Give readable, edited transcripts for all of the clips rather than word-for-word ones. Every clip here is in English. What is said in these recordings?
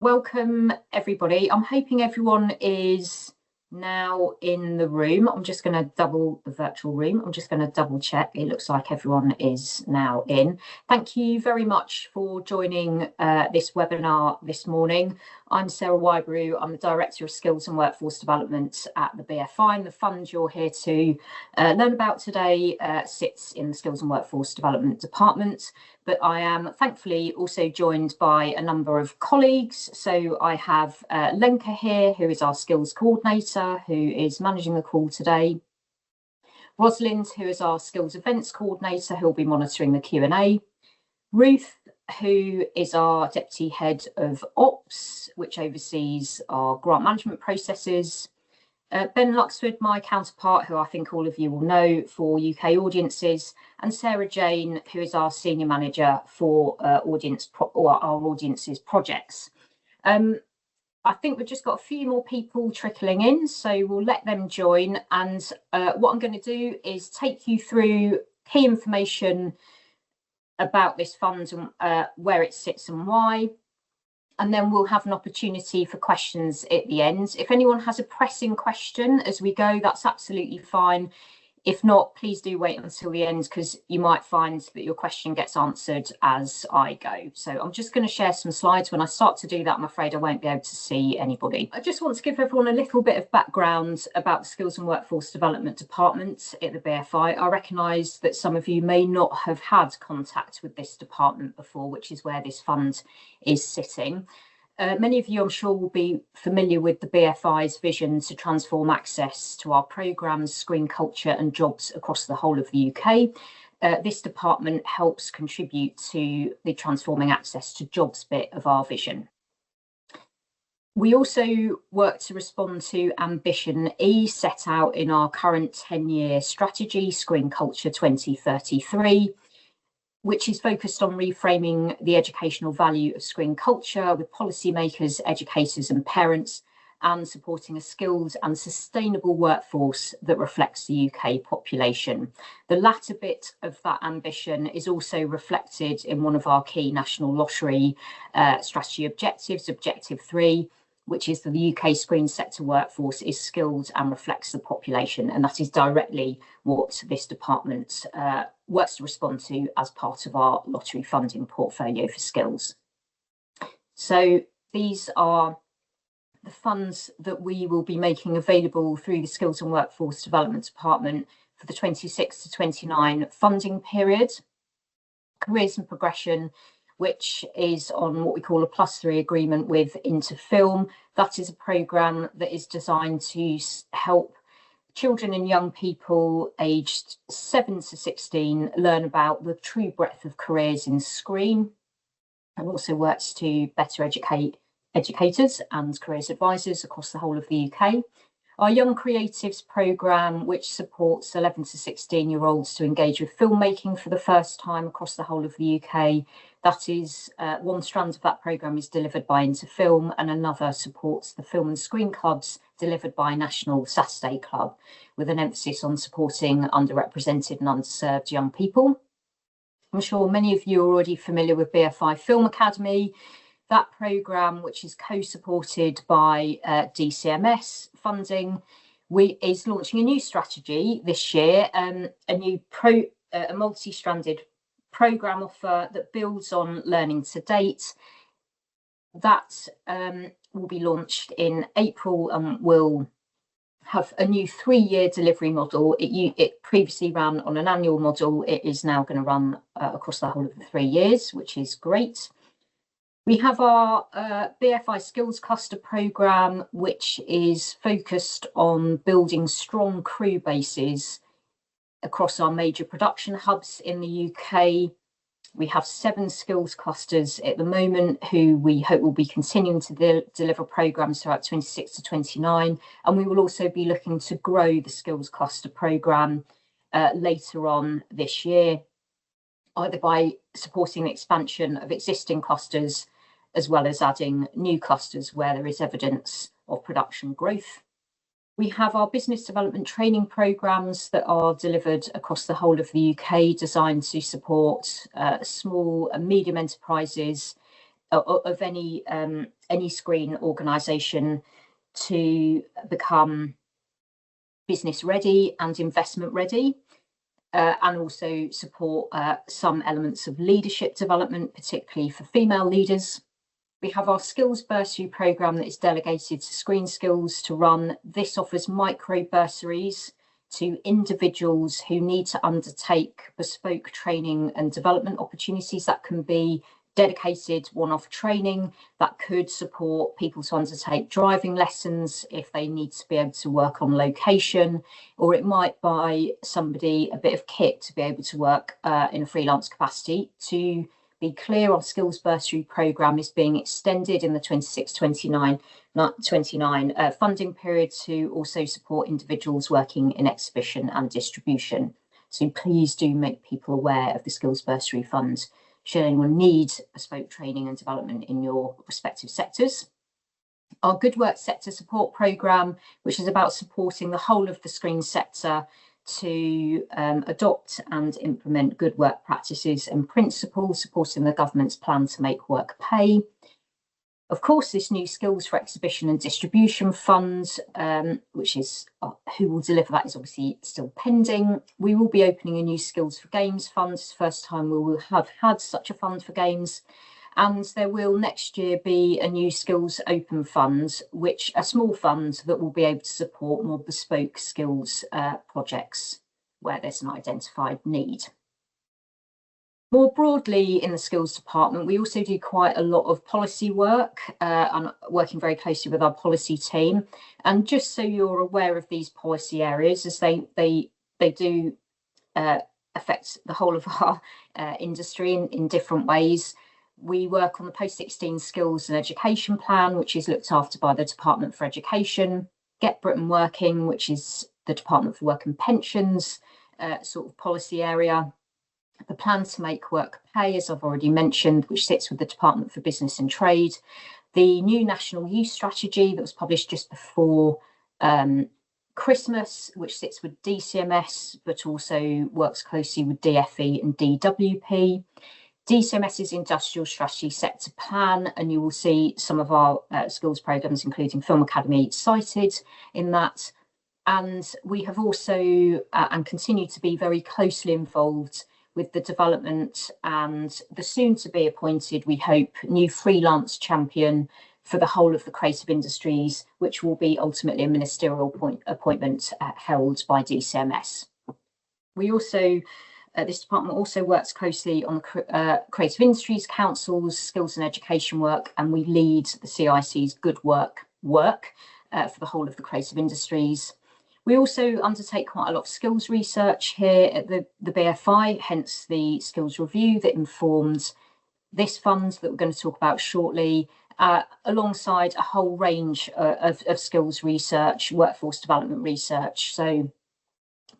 Welcome everybody. I'm hoping everyone is now in the room. I'm just going to double the virtual room. I'm just going to double check. It looks like everyone is now in. Thank you very much for joining this webinar this morning. I'm Sarah Wybrew. I'm the Director of Skills and Workforce Development at the BFI, and the fund you're here to learn about today sits in the Skills and Workforce Development Department. But I am thankfully also joined by a number of colleagues. So I have Lenka here, who is our skills coordinator, who is managing the call today. Rosalind, who is our skills events coordinator, who will be monitoring the Q&A. Ruth, who is our deputy head of ops, which oversees our grant management processes. Ben Luxford, my counterpart, who I think all of you will know for UK audiences, and Sarah Jane, who is our senior manager for our audiences projects. I think we've just got a few more people trickling in, so we'll let them join. And what I'm going to do is take you through key information about this fund and where it sits and why. And then we'll have an opportunity for questions at the end. If anyone has a pressing question as we go, that's absolutely fine. If not, please do wait until the end, because you might find that your question gets answered as I go. So I'm just going to share some slides. When I start to do that, I'm afraid I won't be able to see anybody. I just want to give everyone a little bit of background about the Skills and Workforce Development Department at the BFI. I recognise that some of you may not have had contact with this department before, which is where this fund is sitting. Many of you, I'm sure, will be familiar with the BFI's vision to transform access to our programmes, screen culture and jobs across the whole of the UK. This department helps contribute to the transforming access to jobs bit of our vision. We also work to respond to Ambition E set out in our current 10-year strategy, Screen Culture 2033. Which is focused on reframing the educational value of screen culture with policymakers, educators and parents, and supporting a skilled and sustainable workforce that reflects the UK population. The latter bit of that ambition is also reflected in one of our key national lottery strategy objectives, Objective 3, which is that the UK screen sector workforce is skilled and reflects the population. And that is directly what this department works to respond to as part of our lottery funding portfolio for skills. So these are the funds that we will be making available through the Skills and Workforce Development Department for the 26 to 29 funding period. Careers and Progression, which is on what we call a +3 agreement with Interfilm. That is a programme that is designed to help children and young people aged 7 to 16 learn about the true breadth of careers in screen, and also works to better educate educators and careers advisors across the whole of the UK. Our Young Creatives programme, which supports 11 to 16-year-olds to engage with filmmaking for the first time across the whole of the UK. That is one strand of that programme is delivered by Interfilm, and another supports the film and screen clubs delivered by National Saturday Club, with an emphasis on supporting underrepresented and underserved young people. I'm sure many of you are already familiar with BFI Film Academy. That programme, which is co-supported by DCMS funding, is launching a new strategy this year, a multi-stranded programme offer that builds on learning to date. That will be launched in April and will have a new 3-year delivery model. It previously ran on an annual model. It is now going to run across the whole of the 3 years, which is great. We have our BFI Skills Cluster programme, which is focused on building strong crew bases across our major production hubs in the UK. We have 7 skills clusters at the moment, who we hope will be continuing to deliver programmes throughout 26 to 29. And we will also be looking to grow the skills cluster programme later on this year, either by supporting the expansion of existing clusters, as well as adding new clusters where there is evidence of production growth. We have our business development training programmes that are delivered across the whole of the UK, designed to support small and medium enterprises of any screen organisation to become business ready and investment ready, and also support some elements of leadership development, particularly for female leaders. We have our skills bursary programme that is delegated to Screen Skills to run. This offers micro bursaries to individuals who need to undertake bespoke training and development opportunities. That can be dedicated one-off training, that could support people to undertake driving lessons if they need to be able to work on location, or it might buy somebody a bit of kit to be able to work in a freelance capacity. To be clear, our skills bursary programme is being extended in the 26-29 funding period to also support individuals working in exhibition and distribution. So please do make people aware of the skills bursary fund should anyone need bespoke training and development in your respective sectors. Our Good Work Sector Support Programme, which is about supporting the whole of the screen sector to adopt and implement good work practices and principles, supporting the government's plan to make work pay. Of course, this new Skills for Exhibition and Distribution Fund, which is who will deliver that, is obviously still pending. We will be opening a new Skills for Games Fund. It's the first time we will have had such a fund for games. And there will next year be a new Skills Open Fund, which a small fund that will be able to support more bespoke skills projects where there's an identified need. More broadly in the skills department, we also do quite a lot of policy work and working very closely with our policy team. And just so you're aware of these policy areas, as they do affect the whole of our industry in different ways. We work on the Post-16 Skills and Education Plan, which is looked after by the Department for Education, Get Britain Working, which is the Department for Work and Pensions sort of policy area. The Plan to Make Work Pay, as I've already mentioned, which sits with the Department for Business and Trade. The new National Youth Strategy that was published just before Christmas, which sits with DCMS, but also works closely with DFE and DWP. DCMS's Industrial Strategy Sector Plan, and you will see some of our skills programmes, including Film Academy, cited in that. And we have also and continue to be very closely involved with the development and the soon to be appointed, we hope, new freelance champion for the whole of the creative industries, which will be ultimately a ministerial appointment held by DCMS. We also, this department also works closely on the Creative Industries Council's skills and education work, and we lead the CIC's Good Work for the whole of the creative industries. We also undertake quite a lot of skills research here at the BFI, hence the skills review that informed this fund that we're going to talk about shortly, alongside a whole range of skills research, workforce development research. So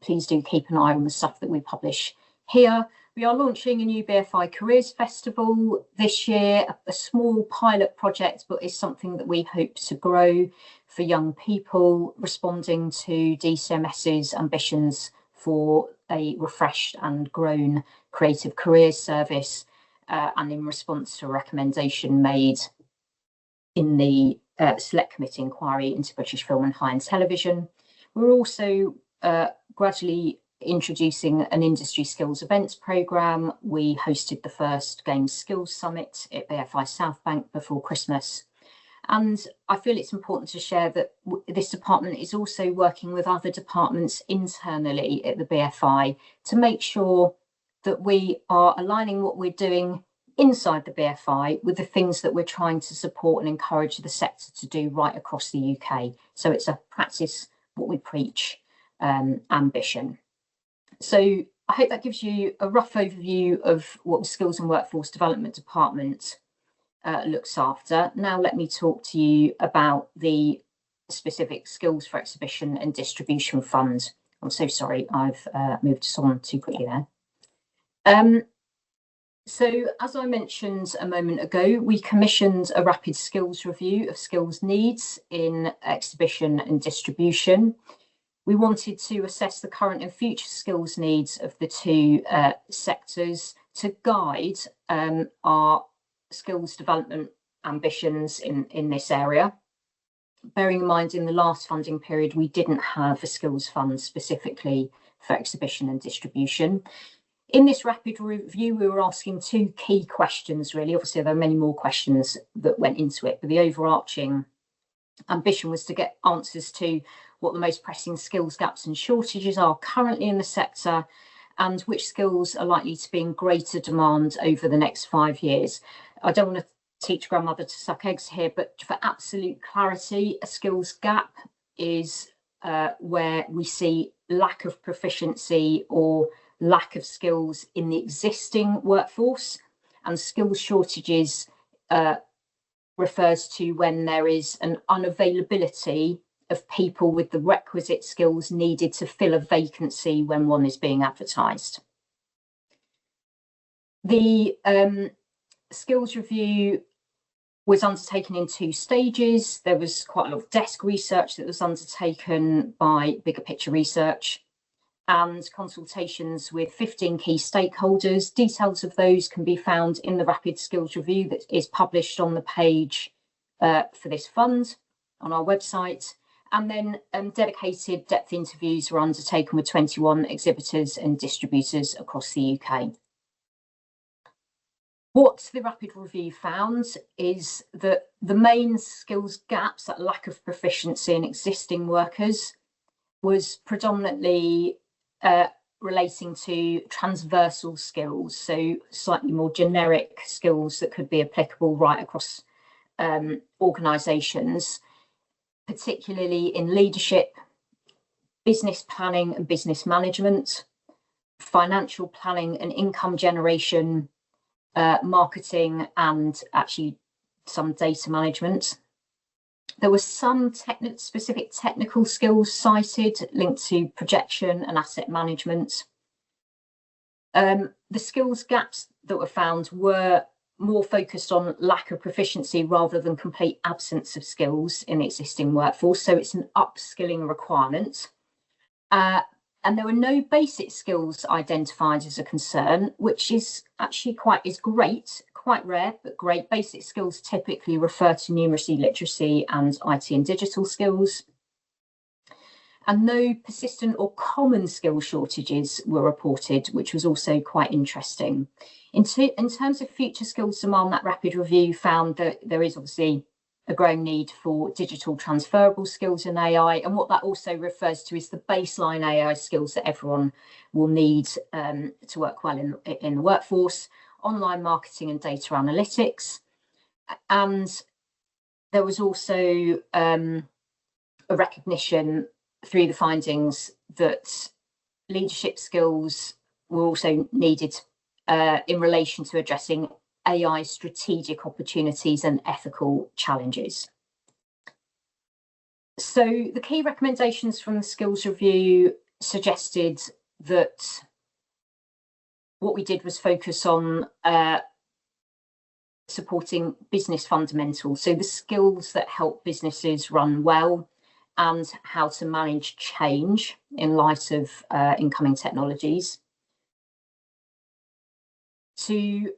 please do keep an eye on the stuff that we publish here. We are launching a new BFI Careers Festival this year, a small pilot project, but is something that we hope to grow for young people, responding to DCMS's ambitions for a refreshed and grown creative careers service, and in response to a recommendation made in the Select Committee inquiry into British film and high-end television. We're also gradually introducing an industry skills events programme. We hosted the first Games Skills Summit at BFI South Bank before Christmas. And I feel it's important to share that this department is also working with other departments internally at the BFI to make sure that we are aligning what we're doing inside the BFI with the things that we're trying to support and encourage the sector to do right across the UK. So it's a practice what we preach ambition. So I hope that gives you a rough overview of what the Skills and Workforce Development Department looks after. Now let me talk to you about the specific Skills for Exhibition and Distribution Fund. I'm so sorry, I've moved on too quickly there. So as I mentioned a moment ago, we commissioned a rapid skills review of skills needs in exhibition and distribution. We wanted to assess the current and future skills needs of the two sectors to guide our skills development ambitions in this area. Bearing in mind, in the last funding period, we didn't have a skills fund specifically for exhibition and distribution. In this rapid review, we were asking two key questions, really. Obviously, there are many more questions that went into it, but the overarching ambition was to get answers to what the most pressing skills gaps and shortages are currently in the sector, and which skills are likely to be in greater demand over the next 5 years. I don't want to teach grandmother to suck eggs here, but for absolute clarity, a skills gap is where we see lack of proficiency or lack of skills in the existing workforce, and skills shortages refers to when there is an unavailability of people with the requisite skills needed to fill a vacancy when one is being advertised. The skills review was undertaken in 2 stages. There was quite a lot of desk research that was undertaken by Bigger Picture Research and consultations with 15 key stakeholders. Details of those can be found in the Rapid Skills Review that is published on the page for this fund on our website. And then dedicated depth interviews were undertaken with 21 exhibitors and distributors across the UK. What the Rapid Review found is that the main skills gaps, that lack of proficiency in existing workers, was predominantly relating to transversal skills, so slightly more generic skills that could be applicable right across organisations, particularly in leadership, business planning and business management, financial planning and income generation, marketing, and actually some data management. There were some specific technical skills cited linked to projection and asset management. The skills gaps that were found were more focused on lack of proficiency rather than complete absence of skills in the existing workforce. So it's an upskilling requirement. And there were no basic skills identified as a concern, which is actually great, quite rare, but great. Basic skills typically refer to numeracy, literacy, and IT and digital skills. And no persistent or common skill shortages were reported, which was also quite interesting. In terms of future skills demand, that rapid review found that there is obviously a growing need for digital transferable skills in AI. And what that also refers to is the baseline AI skills that everyone will need to work well in the workforce, online marketing and data analytics. And there was also a recognition through the findings that leadership skills were also needed in relation to addressing AI strategic opportunities and ethical challenges. So the key recommendations from the skills review suggested that what we did was focus on supporting business fundamentals, so the skills that help businesses run well and how to manage change in light of incoming technologies. To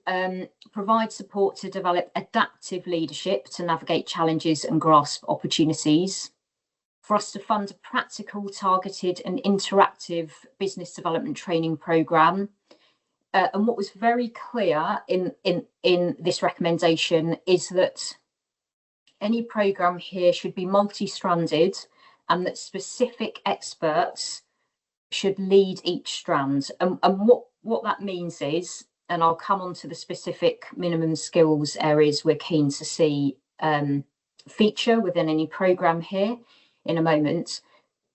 provide support to develop adaptive leadership to navigate challenges and grasp opportunities. For us to fund a practical, targeted and interactive business development training programme. And what was very clear in this recommendation is that any programme here should be multi-stranded and that specific experts should lead each strand. And what that means is, and I'll come on to the specific minimum skills areas we're keen to see feature within any programme here in a moment.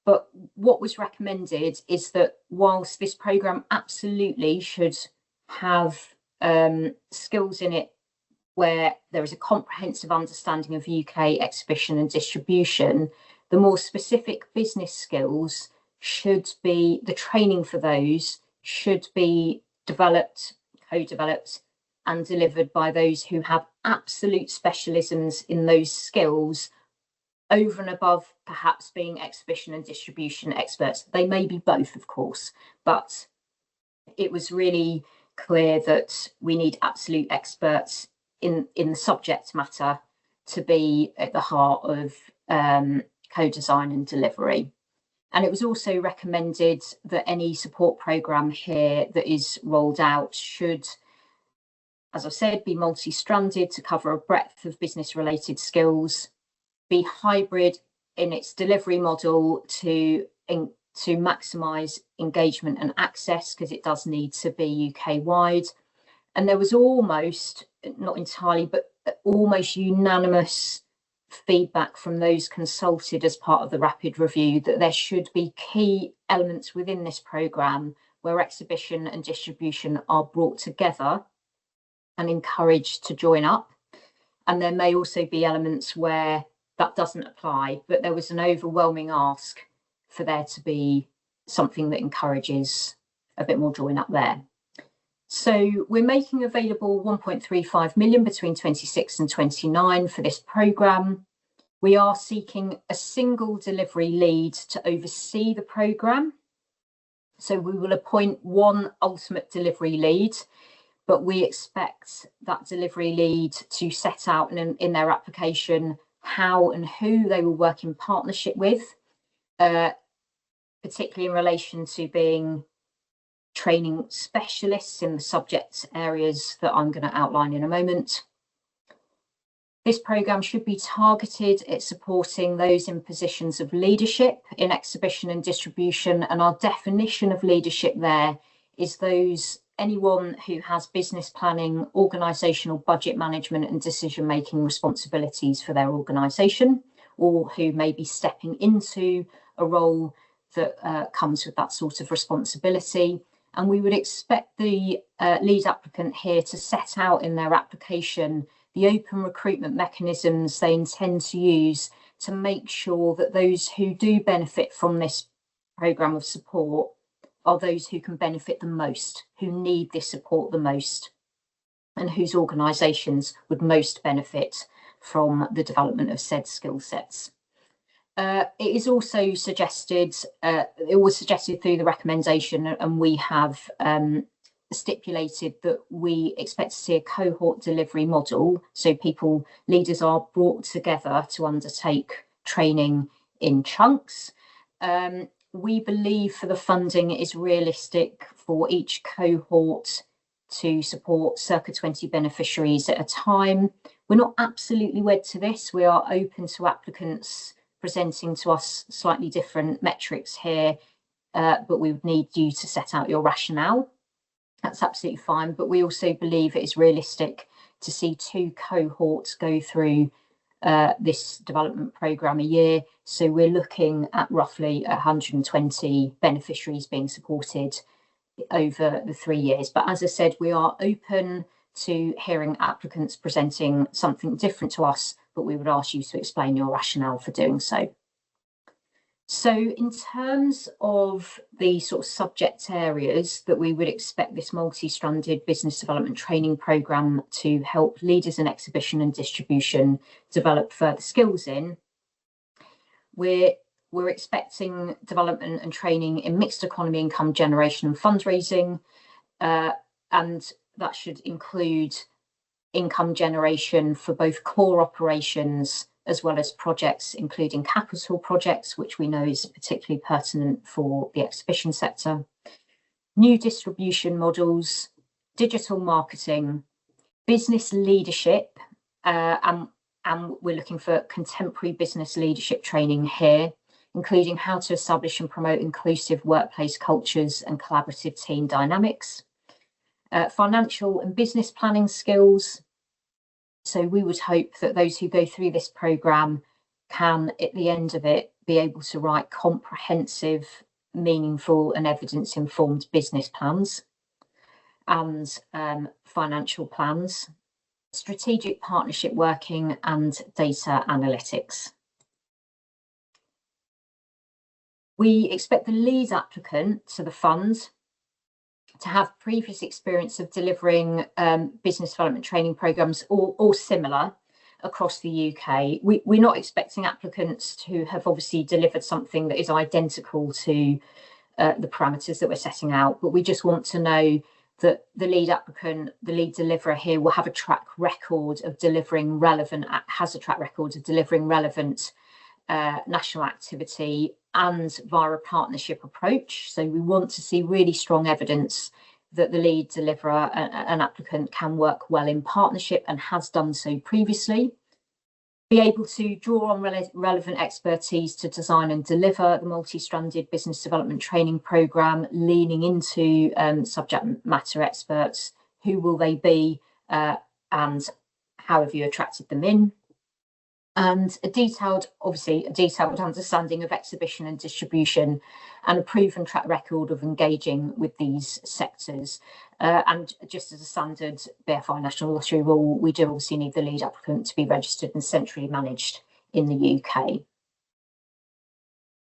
But what was recommended is that whilst this programme absolutely should have skills in it where there is a comprehensive understanding of UK exhibition and distribution, the more specific business skills should be, the training for those should be developed, co-developed and delivered by those who have absolute specialisms in those skills over and above perhaps being exhibition and distribution experts. They may be both, of course, but it was really clear that we need absolute experts in the subject matter to be at the heart of co-design and delivery. And it was also recommended that any support programme here that is rolled out should, as I said, be multi-stranded to cover a breadth of business-related skills, be hybrid in its delivery model to maximise engagement and access, because it does need to be UK-wide. And there was almost, not entirely, but almost unanimous feedback from those consulted as part of the rapid review that there should be key elements within this programme where exhibition and distribution are brought together and encouraged to join up. And there may also be elements where that doesn't apply, but there was an overwhelming ask for there to be something that encourages a bit more join up there. So we're making available 1.35 million between 26 and 29 for this programme. We are seeking a single delivery lead to oversee the programme. So we will appoint one ultimate delivery lead, but we expect that delivery lead to set out in their application how and who they will work in partnership with, particularly in relation to being training specialists in the subject areas that I'm going to outline in a moment. This programme should be targeted at supporting those in positions of leadership in exhibition and distribution, and our definition of leadership there is anyone who has business planning, organisational budget management and decision-making responsibilities for their organisation, or who may be stepping into a role that comes with that sort of responsibility. And we would expect the lead applicant here to set out in their application the open recruitment mechanisms they intend to use to make sure that those who do benefit from this programme of support are those who can benefit the most, who need this support the most, and whose organisations would most benefit from the development of said skill sets. It is also suggested, it was suggested through the recommendation, and we have stipulated that we expect to see a cohort delivery model. So leaders are brought together to undertake training in chunks. We believe for the funding it is realistic for each cohort to support circa 20 beneficiaries at a time. We're not absolutely wed to this. We are open to applicants presenting to us slightly different metrics here, but we would need you to set out your rationale. That's absolutely fine, but we also believe it is realistic to see 2 cohorts go through this development programme a year. So we're looking at roughly 120 beneficiaries being supported over the 3 years. But as I said, we are open to hearing applicants presenting something different to us, but we would ask you to explain your rationale for doing so. So in terms of the sort of subject areas that we would expect this multi-stranded business development training programme to help leaders in exhibition and distribution develop further skills in, we're expecting development and training in mixed economy, income generation and fundraising, and that should include income generation for both core operations as well as projects, including capital projects, which we know is particularly pertinent for the exhibition sector, new distribution models, digital marketing, business leadership, and we're looking for contemporary business leadership training here, including how to establish and promote inclusive workplace cultures and collaborative team dynamics, financial and business planning skills. So we would hope that those who go through this programme can, at the end of it, be able to write comprehensive, meaningful and evidence-informed business plans and financial plans, strategic partnership working and data analytics. We expect the lead applicant to the fund to have previous experience of delivering business development training programmes or similar across the UK. We're not expecting applicants to have obviously delivered something that is identical to the parameters that we're setting out, but we just want to know that the lead applicant, the lead deliverer here, will have a track record of delivering relevant, national activity and via a partnership approach. So we want to see really strong evidence that the lead deliverer, an applicant, can work well in partnership and has done so previously. Be able to draw on relevant expertise to design and deliver the multi-stranded business development training programme, leaning into subject matter experts. Who will they be and how have you attracted them in? And a detailed understanding of exhibition and distribution and a proven track record of engaging with these sectors. And just as a standard BFI National Lottery rule, we do obviously need the lead applicant to be registered and centrally managed in the UK.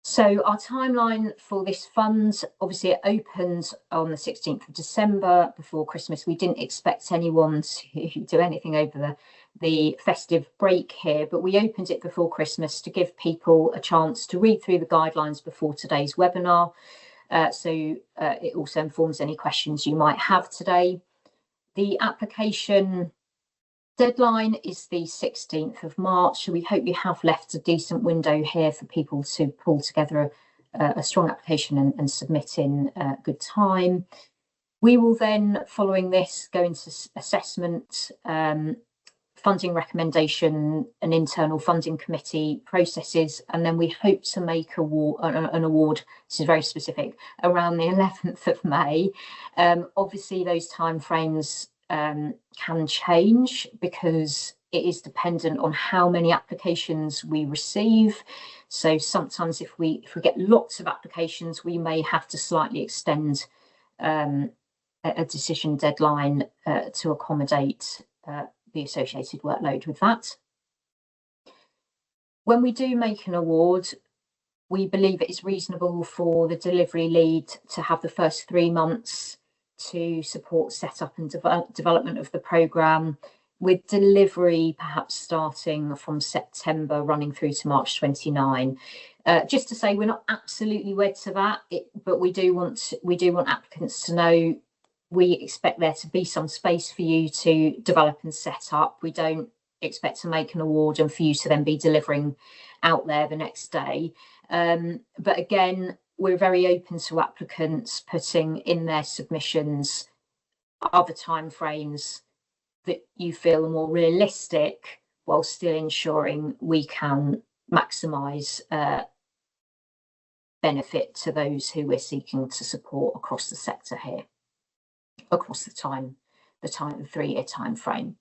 So our timeline for this fund, obviously it opened on the 16th of December before Christmas. We didn't expect anyone to do anything over the festive break here, but we opened it before Christmas to give people a chance to read through the guidelines before today's webinar. So it also informs any questions you might have today. The application deadline is the 16th of March, so we hope you have left a decent window here for people to pull together a strong application and submit in good time. We will then, following this, go into assessment, funding recommendation and internal funding committee processes, and then we hope to make an award, this is very specific, around the 11th of May. Obviously those timeframes can change because it is dependent on how many applications we receive. So sometimes if we get lots of applications, we may have to slightly extend a decision deadline to accommodate the associated workload with that. When we do make an award, we believe it is reasonable for the delivery lead to have the first 3 months to support setup and development of the programme, with delivery perhaps starting from September running through to March 29. Just to say, we're not absolutely wed to that, but we do want applicants to know we expect there to be some space for you to develop and set up. We don't expect to make an award and for you to then be delivering out there the next day. But again, we're very open to applicants putting in their submissions other timeframes that you feel are more realistic, while still ensuring we can maximise benefit to those who we're seeking to support across the sector here, across the 3-year time frame.